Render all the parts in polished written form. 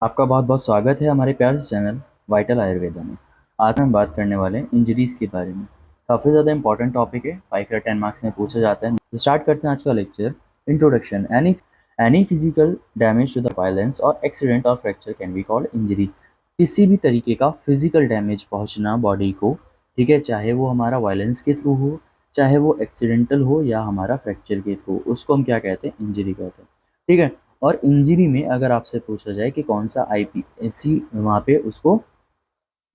आपका बहुत बहुत स्वागत है हमारे प्यारे से चैनल वाइटल आयुर्वेदा में। आज हम बात करने वाले हैं इंजरीज के बारे में। काफ़ी ज़्यादा इंपॉर्टेंट टॉपिक है, 5 या 10 मार्क्स में पूछा जाता है। तो स्टार्ट करते हैं आज का lecture. Introduction. Any physical damage to the violence और एक्सीडेंट और fracture can be called injury. किसी भी तरीके का फिजिकल डैमेज पहुंचना बॉडी को, ठीक है, चाहे वो हमारा वायलेंस के थ्रू हो, चाहे वो एक्सीडेंटल हो या हमारा फ्रैक्चर के थ्रू, उसको हम क्या कहते हैं? इंजरी कहते हैं। ठीक है। और इंजरी में अगर आपसे पूछा जाए कि कौन सा आईपीसी वहाँ पे उसको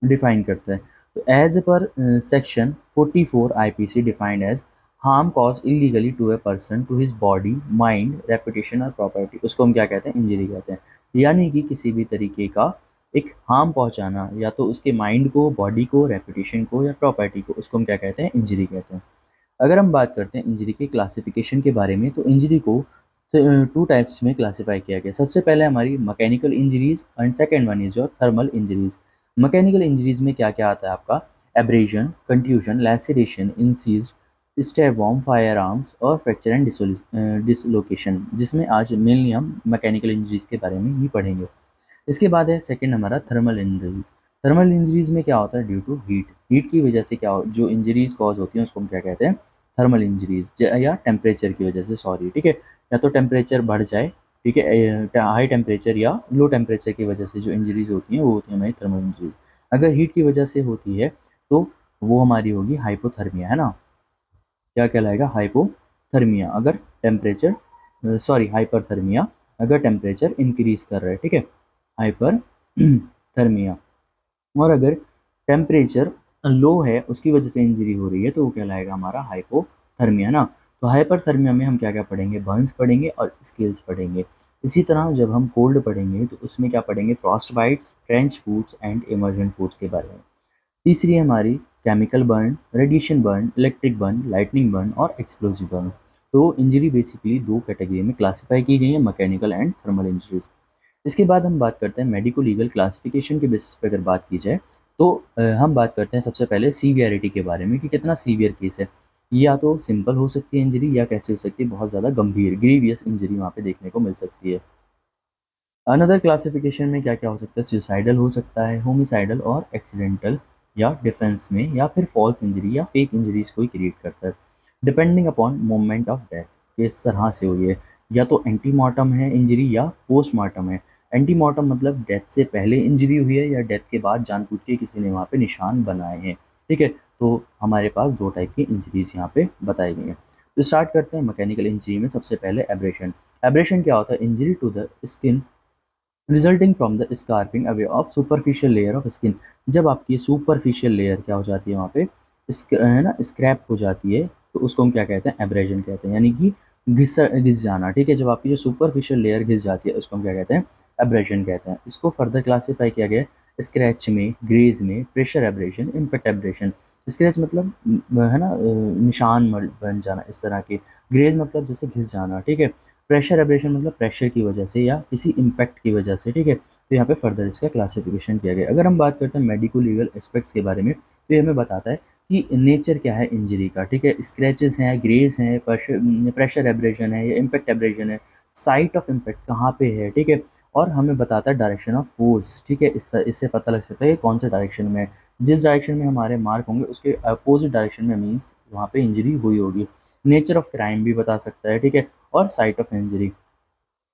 डिफाइन करता है, तो as per section 44 IPC defined as harm caused illegally to a person to his body mind reputation और प्रॉपर्टी, उसको हम क्या कहते हैं? इंजरी कहते हैं। यानी कि किसी भी तरीके का एक हार्म पहुंचाना, या तो उसके माइंड को, बॉडी को, रेपुटेशन को या प्रॉपर्टी को, उसको हम क्या कहते हैं? इंजरी कहते हैं। अगर हम बात करते हैं इंजरी के क्लासिफिकेशन के बारे में, तो इंजरी को टू टाइप्स में क्लासिफाई किया गया। सबसे पहले हमारी mechanical injuries and second one is your thermal injuries. Mechanical injuries में क्या क्या आता है आपका? Abrasion, contusion, laceration, incised, stab वॉर्म, फायर आर्म्स और फ्रैक्चर एंड डिसलोकेशन, जिसमें आज मेनली हम मैकेनिकल इंजरीज के बारे में ही पढ़ेंगे। इसके बाद है सेकंड हमारा थर्मल इंजरीज। थर्मल इंजरीज में क्या होता है? ड्यू टू हीट, हीट की वजह से जो इंजरीज कॉज होती हैं उसको हम क्या कहते हैं? Thermal injuries. या टेम्परेचर की वजह से, सॉरी, ठीक है, या तो टेम्परेचर बढ़ जाए, ठीक है, हाई टेम्परेचर या लो टेम्परेचर की वजह से जो इंजरीज होती हैं वो होती है हमारी थर्मल इंजरीज। अगर हीट की वजह से होती है तो वो हमारी होगी हाइपोथर्मिया, है ना? क्या कहलाएगा? हाइपोथर्मिया। अगर टेम्परेचर, सॉरी, हाइपरथर्मिया, अगर टेम्परेचर इंक्रीज कर रहा है, ठीक है, हाइपर थर्मिया। और अगर टेम्परेचर लो है, उसकी वजह से इंजरी हो रही है, तो वो कहलाएगा हमारा हाइपोथर्मिया ना। तो हाइपरथर्मिया में हम क्या क्या पढ़ेंगे? बर्न्स पढ़ेंगे और स्केल्स पढ़ेंगे। इसी तरह जब हम कोल्ड पढ़ेंगे तो उसमें क्या पढ़ेंगे? Frost bytes, trench foods and emergent foods के बारे में। तीसरी है हमारी chemical burn, radiation burn, electric burn, lightning burn और एक्सप्लोसिव बर्न। तो इंजरी बेसिकली दो कैटेगरी में क्लासिफाई की गई है, मैकेनिकल एंड थर्मल इंजरीज। इसके बाद हम बात करते हैं मेडिको लीगल क्लासिफिकेशन के बेसिस पे। अगर बात की जाए तो हम बात करते हैं सबसे पहले सीवियरिटी के बारे में कि कितना सीवियर केस है। या तो सिंपल हो सकती है इंजरी, या कैसे हो सकती है? बहुत ज़्यादा गंभीर, ग्रीवियस इंजरी वहाँ पे देखने को मिल सकती है। अनदर क्लासिफिकेशन में क्या क्या हो सकता है? सुसाइडल हो सकता है, होमिसाइडल और एक्सीडेंटल, या डिफेंस में, या फिर फॉल्स इंजरी या फेक इंजरीज कोई क्रिएट करता है, depending upon moment of death. किस तरह से हुई है? या तो एंटीमार्टम है इंजरी या पोस्टमार्टम है। एंटीमार्टम मतलब डेथ से पहले इंजरी हुई है, या डेथ के बाद जानबूझ के किसी ने वहाँ पे निशान बनाए हैं, ठीक है। तो हमारे पास दो टाइप की इंजरीज यहाँ पे बताई गई हैं। तो स्टार्ट करते हैं मैकेनिकल इंजरी में। सबसे पहले एब्रेशन। एब्रेशन क्या होता है? Injury to the skin resulting from the scraping away of superficial layer of skin. जब आपकी सुपरफिशियल लेयर क्या हो जाती है? वहाँ पे है ना, स्क्रैप हो जाती है, तो उसको हम क्या कहते हैं? एब्रेजन कहते हैं, यानी कि घिस जाना, ठीक है। जब आपकी जो सुपरफिशियल लेयर घिस जाती है उसको हम क्या कहते हैं? एब्रेजन कहते हैं। इसको फर्दर क्लासीफाई किया गया है स्क्रैच में, ग्रेज में, pressure abrasion, impact abrasion. Scratch मतलब है ना, निशान बन जाना इस तरह के। ग्रेज मतलब जैसे घिस जाना, ठीक है। प्रेशर एब्रेशन मतलब प्रेशर की वजह से या किसी इम्पैक्ट की वजह से, ठीक है। तो यहाँ पे फर्दर इसका क्लासिफिकेशन किया गया। अगर हम बात करते हैं मेडिको लीगल एस्पेक्ट्स के बारे में, तो ये हमें बताता है कि नेचर क्या है इंजरी का, ठीक है। स्क्रैचेस हैं, ग्रेज हैं, प्रेशर एब्रेशन है या इम्पैक्ट एब्रेशन है, साइट ऑफ इम्पैक्ट कहाँ पे है, ठीक है। और हमें बताता है डायरेक्शन ऑफ फोर्स, ठीक है। इससे पता लग सकता है कि कौन से डायरेक्शन में है। जिस डायरेक्शन में हमारे मार्क होंगे उसके अपोजिट डायरेक्शन में मीन्स वहाँ पे इंजरी हुई होगी। नेचर ऑफ क्राइम भी बता सकता है, ठीक है। और site of injury.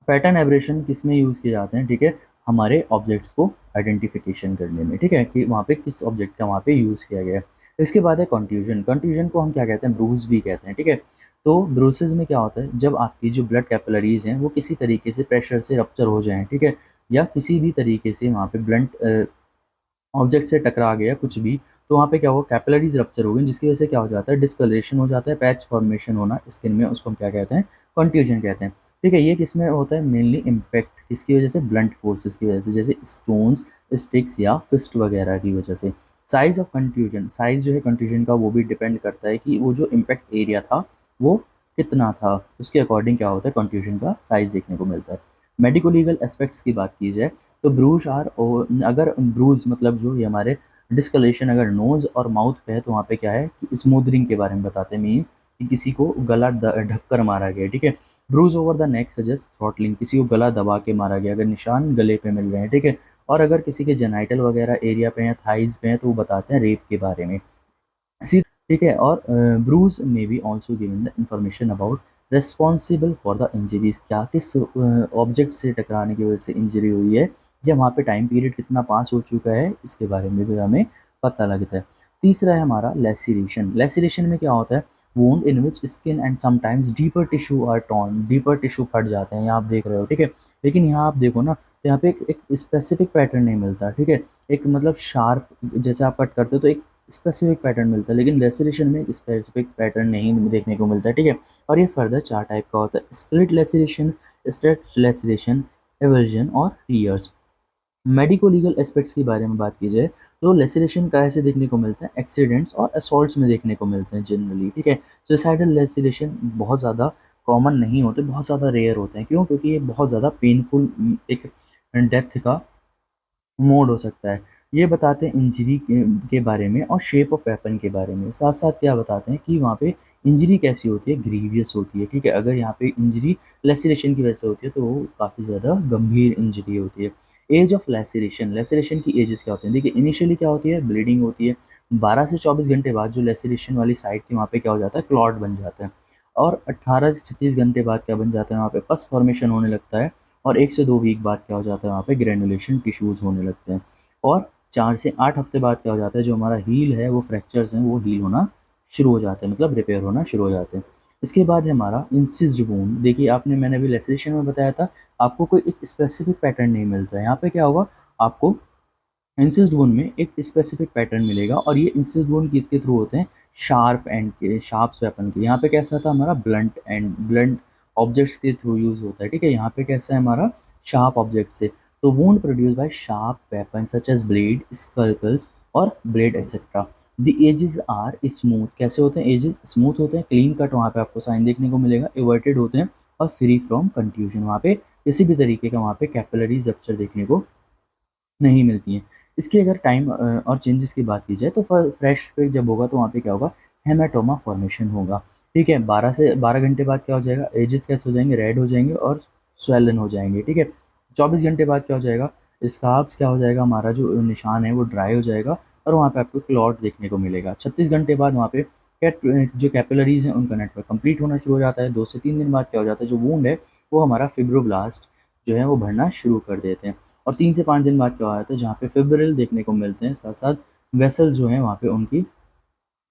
Pattern abrasion किस में यूज़ किए जाते हैं? ठीक है, हमारे ऑब्जेक्ट्स को आइडेंटिफिकेशन करने में, ठीक है, कि वहाँ पे किस ऑब्जेक्ट का वहाँ पे यूज़ किया गया है। इसके बाद है कंट्यूजन। कंट्यूजन को हम क्या कहते हैं? ब्रूज भी कहते हैं, ठीक है। तो ब्रूसेस में क्या होता है? जब आपकी जो ब्लड कैपिलरीज हैं वो किसी तरीके से प्रेशर से रप्चर हो जाएं, ठीक है, या किसी भी तरीके से वहाँ पे ब्लड ऑब्जेक्ट से टकरा गया कुछ भी, तो वहाँ पे क्या होगा? कैपिलरीज रप्चर हो गई, जिसकी वजह से क्या हो जाता है? डिस्कलरेशन हो जाता है, पैच फॉर्मेशन होना स्किन में, उसको हम क्या कहते हैं? कंट्यूजन कहते हैं, ठीक है। ये किसमें होता है? मेनली इम्पैक्ट किसकी वजह से? ब्लंट फोर्सेस की वजह से, जैसे स्टोन्स, स्टिक्स या फिस्ट वगैरह की वजह से। साइज ऑफ कंट्यूजन, साइज जो है कंट्यूजन का वो भी डिपेंड करता है कि वो जो इम्पैक्ट एरिया था वो कितना था, उसके अकॉर्डिंग क्या होता है? कंट्यूजन का साइज देखने को मिलता है। मेडिको लीगल एस्पेक्ट्स की बात की जाए तो ब्रूज आर, अगर ब्रूज मतलब जो ये हमारे डिस्कलेशन अगर नोज और माउथ पे है तो वहाँ पे क्या है कि स्मूदरिंग के बारे में बताते हैं, मीन्स कि किसी को गला ढक कर मारा गया, ठीक है। Bruise over the neck suggest throttling, किसी को गला दबा के मारा गया, अगर निशान गले पे मिल रहे हैं, ठीक है। और अगर किसी के जेनाइटल वगैरह एरिया पे हैं, थाइज पे हैं, तो वो बताते हैं रेप के बारे में। ठीक है। और bruise may be also given the information about responsible for the injuries, क्या किस ऑब्जेक्ट से टकराने की वजह से इंजरी हुई है, या वहाँ पे टाइम पीरियड कितना पास हो चुका है, इसके बारे में भी हमें पता लगता है। तीसरा है हमारा लेसिरेशन। लेसिरेशन में क्या होता है, wound in which skin and sometimes deeper tissue are torn, deeper tissue फट जाते हैं, यहाँ आप देख रहे हो, ठीक है। लेकिन यहाँ आप देखो ना, तो यहाँ पे एक स्पेसिफिक पैटर्न नहीं मिलता, ठीक है। एक मतलब शार्प, जैसे आप कट करते हो तो एक स्पेसिफिक पैटर्न मिलता है, लेकिन लेसिरेशन में एक स्पेसिफिक पैटर्न नहीं देखने को मिलता है, ठीक है। और ये फर्दर 4 टाइप का होता है, स्प्लिट लेसिरेशन, स्ट्रेच लेसिरेशन, एवल्जन और टीयर्स। मेडिको लीगल एस्पेक्ट्स के बारे में बात की जाए तो लेसिरेशन का ऐसे देखने को मिलता है, एक्सीडेंट्स और असॉल्ट्स में देखने को मिलते हैं जनरली, ठीक है। सुसाइडल लेसिरेशन बहुत ज़्यादा कॉमन नहीं होते, बहुत ज़्यादा रेयर होते हैं, क्यों? क्योंकि ये बहुत ज़्यादा पेनफुल एक डेथ का मोड हो सकता है। ये बताते हैं इंजरी के बारे में और शेप ऑफ वेपन के बारे में। साथ-साथ क्या बताते हैं कि वहाँ पे इंजरी कैसी होती है, ग्रीवियस होती है, ठीक है। अगर यहाँ पे इंजरी लेसिरेशन की वजह से होती है तो वो काफ़ी ज़्यादा गंभीर इंजरी होती है। एज ऑफ लेसिरेशन, लेसिरेशन की एजेस क्या होती हैं? देखिए इनिशियली क्या होती है, ब्लीडिंग होती है। 12 से 24 घंटे बाद जो लेसिरेशन वाली साइट थी वहाँ पे क्या हो जाता है, क्लॉट बन जाता है। और 18 से 36 घंटे बाद क्या बन जाता है, वहाँ पे पस फॉर्मेशन होने लगता है। और 1 से 2 वीक बाद क्या हो जाता है, वहाँ पे ग्रैनुलेशन टिश्यूज़ होने लगते हैं। और 4 से 8 हफ्ते बाद क्या हो जाता है, जो हमारा हील है, वो फ्रैक्चर्स हैं, वो हील होना शुरू हो जाते हैं, मतलब रिपेयर होना शुरू हो जाते हैं। इसके बाद है हमारा इंसिस्ड वुंड। देखिए मैंने अभी लेसरेशन में बताया था, आपको कोई एक स्पेसिफिक पैटर्न नहीं मिलता है। यहाँ पे क्या होगा, आपको इंसिस्ड वुंड में एक स्पेसिफिक पैटर्न मिलेगा, और ये इंसिस्ड वुंड किसके थ्रू होते हैं, शार्प एंड के, शार्प वेपन के। यहाँ पे कैसा था हमारा, ब्लंट एंड, ब्लंट ऑब्जेक्ट्स के थ्रू यूज होता है, ठीक है। यहाँ पे कैसा है हमारा, शार्प ऑब्जेक्ट से। तो wound produced by sharp weapon such as blade, scalpels और blade etcetera. The edges are smooth, कैसे होते हैं एजेस, स्मूथ होते हैं, क्लीन कट, वहाँ पे आपको साइन देखने को मिलेगा, एवर्टेड होते हैं और फ्री फ्रॉम कंफ्यूजन, वहाँ पे किसी भी तरीके का वहाँ पे कैपिलरी रप्चर देखने को नहीं मिलती हैं। इसकी अगर टाइम और चेंजेस की बात की जाए तो फ्रेश पे जब होगा तो वहाँ पे क्या होगा, हेमाटोमा फॉर्मेशन होगा, ठीक है। 12 से 12 घंटे बाद क्या हो जाएगा, एजेस कैसे हो जाएंगे, रेड हो जाएंगे और स्वेलन हो जाएंगे, ठीक है। 24 घंटे बाद क्या हो जाएगा, स्कार्ब्स क्या हो जाएगा, हमारा जो निशान है वो ड्राई हो जाएगा और वहाँ पे आपको क्लॉट देखने को मिलेगा। 36 घंटे बाद वहाँ पे जो कैपिलरीज हैं उनका नेटवर्क कंप्लीट होना शुरू हो जाता है। 2 से 3 दिन बाद क्या हो जाता है, जो वूंड है वो हमारा फिब्रोब्लास्ट जो है वो भरना शुरू कर देते हैं। और 3 से 5 दिन बाद क्या हो जाता है, जहाँ पे फिब्रिल देखने को मिलते हैं, साथ साथ वेसल्स जो हैं वहाँ पे उनकी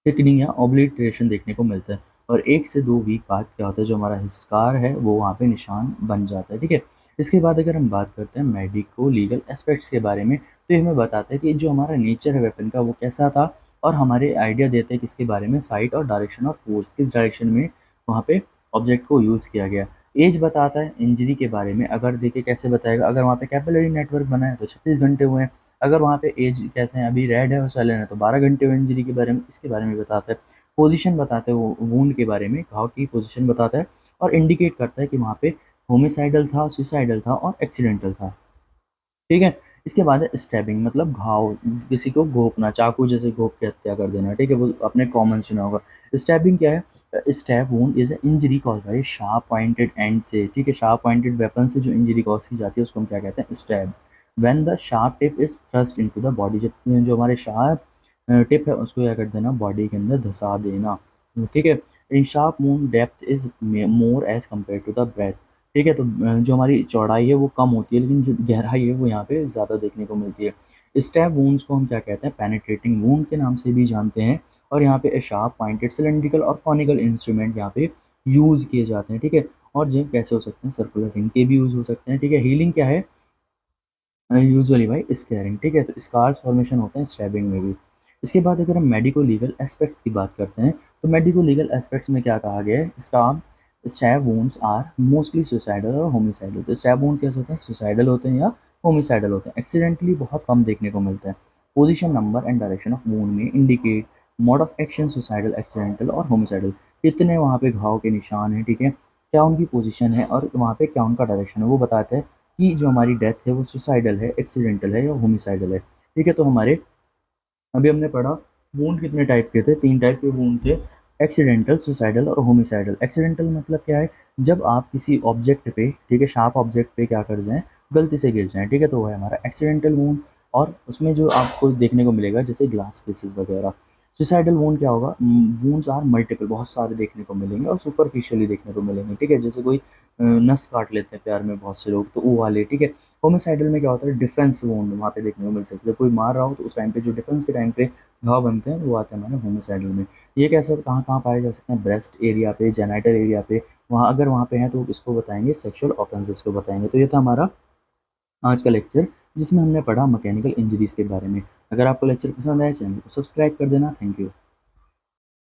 थिकनिंग या ऑब्लिटरेशन देखने को मिलता है। और 1 से 2 वीक बाद क्या होता है, जो हमारा स्कार है वो वहाँ पे निशान बन जाता है, ठीक है। इसके बाद अगर हम बात करते हैं मेडिको लीगल एस्पेक्ट्स के बारे में, तो ये हमें बताता है कि जो हमारा नेचर है वेपन का वो कैसा था, और हमारे आइडिया देते हैं किसके बारे में, साइट और डायरेक्शन ऑफ फोर्स, किस डायरेक्शन में वहाँ पे ऑब्जेक्ट को यूज़ किया गया। एज बताता है इंजरी के बारे में, अगर देखिए कैसे बताएगा, अगर वहाँ पे कैपिलरी नेटवर्क बना है तो 36 घंटे हुए हैं, अगर वहाँ पे एज कैसे हैं, अभी रेड है और सैलन है तो 12 घंटे हुए इंजरी के बारे में, इसके बारे में बताता है। पोजीशन बताता है वो वुंड के बारे में, घाव की पोजीशन बताता है और इंडिकेट करता है कि वहाँ पे होमिसाइडल था, सुसाइडल था और एक्सीडेंटल था, ठीक है। इसके बाद है स्टैबिंग, मतलब घाव, किसी को घोंपना, चाकू जैसे घोंप के हत्या कर देना, ठीक है, वो आपने कॉमन सुना होगा। स्टैबिंग क्या है, stab wound is injury cause by sharp pointed and से, ठीक है, शार्प पॉइंटेड वेपन से जो इंजरी कॉज की जाती है उसको हम क्या कहते हैं, stab. When the sharp tip is thrust into the body, जब जो हमारे शार्प टिप है उसको क्या कर देना, बॉडी के अंदर धंसा देना, ठीक है। In sharp wound depth is more as compare to the breadth, ठीक है। तो जो हमारी चौड़ाई है वो कम होती है, लेकिन जो गहराई है वो यहाँ पे ज़्यादा देखने को मिलती है। स्टैब वुंड्स को हम क्या कहते हैं, पेनिट्रेटिंग वुंड के नाम से भी जानते हैं। और यहाँ पे शार्प पॉइंटेड सिलेंड्रिकल और कॉनिकल इंस्ट्रूमेंट यहाँ पे यूज़ किए जाते हैं, ठीक है। और जो कैसे हो सकते हैं, सर्कुलर रिंग के भी यूज़ हो सकते हैं, ठीक है। हीलिंग क्या है, यूजुअली बाई स्केयरिंग, ठीक है। तो स्कार्स फॉर्मेशन होते हैं स्टैबिंग में भी। इसके बाद अगर हम मेडिको लीगल एस्पेक्ट्स की बात करते हैं, तो मेडिको लीगल एस्पेक्ट्स में क्या कहा गया है, stab wounds are mostly suicidal और होमिसाइडल। तो स्टैब वुंड्स कैसे होते हैं, सुसाइडल होते हैं या होमिसाइडल होते हैं, एक्सीडेंटली बहुत कम देखने को मिलता है। Position, number and direction of wound में indicate mode of action, suicidal, accidental और होमिसाइडल, कितने वहाँ पे घाव के निशान हैं, ठीक है, क्या उनकी पोजीशन है और वहाँ पे क्या उनका डायरेक्शन है, वो बताते हैं कि जो हमारी डेथ है वो सुसाइडल है, एक्सीडेंटल है या होमिसाइडल है, ठीक है। तो हमारे अभी हमने पढ़ा वुंड कितने टाइप के थे, 3 टाइप के वुंड थे, एक्सीडेंटल, सुसाइडल और होमिसाइडल। एक्सीडेंटल मतलब क्या है, जब आप किसी ऑब्जेक्ट पे, ठीक है, शार्प ऑब्जेक्ट पे क्या कर जाएँ, गलती से गिर जाएँ, ठीक है, तो वो है हमारा एक्सीडेंटल वुंड। और उसमें जो आपको देखने को मिलेगा जैसे ग्लास पीसेस वगैरह। सुसाइडल वुंड क्या होगा, वुंड्स आर मल्टीपल, बहुत सारे देखने को मिलेंगे और सुपरफिशियली देखने को मिलेंगे, ठीक है, जैसे कोई नस काट लेते हैं प्यार में बहुत से लोग, तो वो वाले, ठीक है। होमिसाइडल में क्या होता है, डिफेंस वुंड वहाँ पे देखने को मिल सकती है, कोई मार रहा हो तो उस टाइम पे जो डिफेंस के टाइम पे घाव बनते हैं वो आते हैं हमारे होमिसाइडल में। ये कैसे कहाँ-कहाँ पाए जा सकते हैं, ब्रेस्ट एरिया पे, जेनिटल एरिया पे, वहाँ अगर वहाँ पे हैं तो इसको बताएँगे सेक्सुअल ऑफेंसेस को बताएँगे। तो ये था हमारा आज का लेक्चर जिसमें हमने पढ़ा मैकेनिकल इंजरीज़ के बारे में। अगर आपको लेक्चर पसंद आया चैनल को सब्सक्राइब कर देना। Thank you.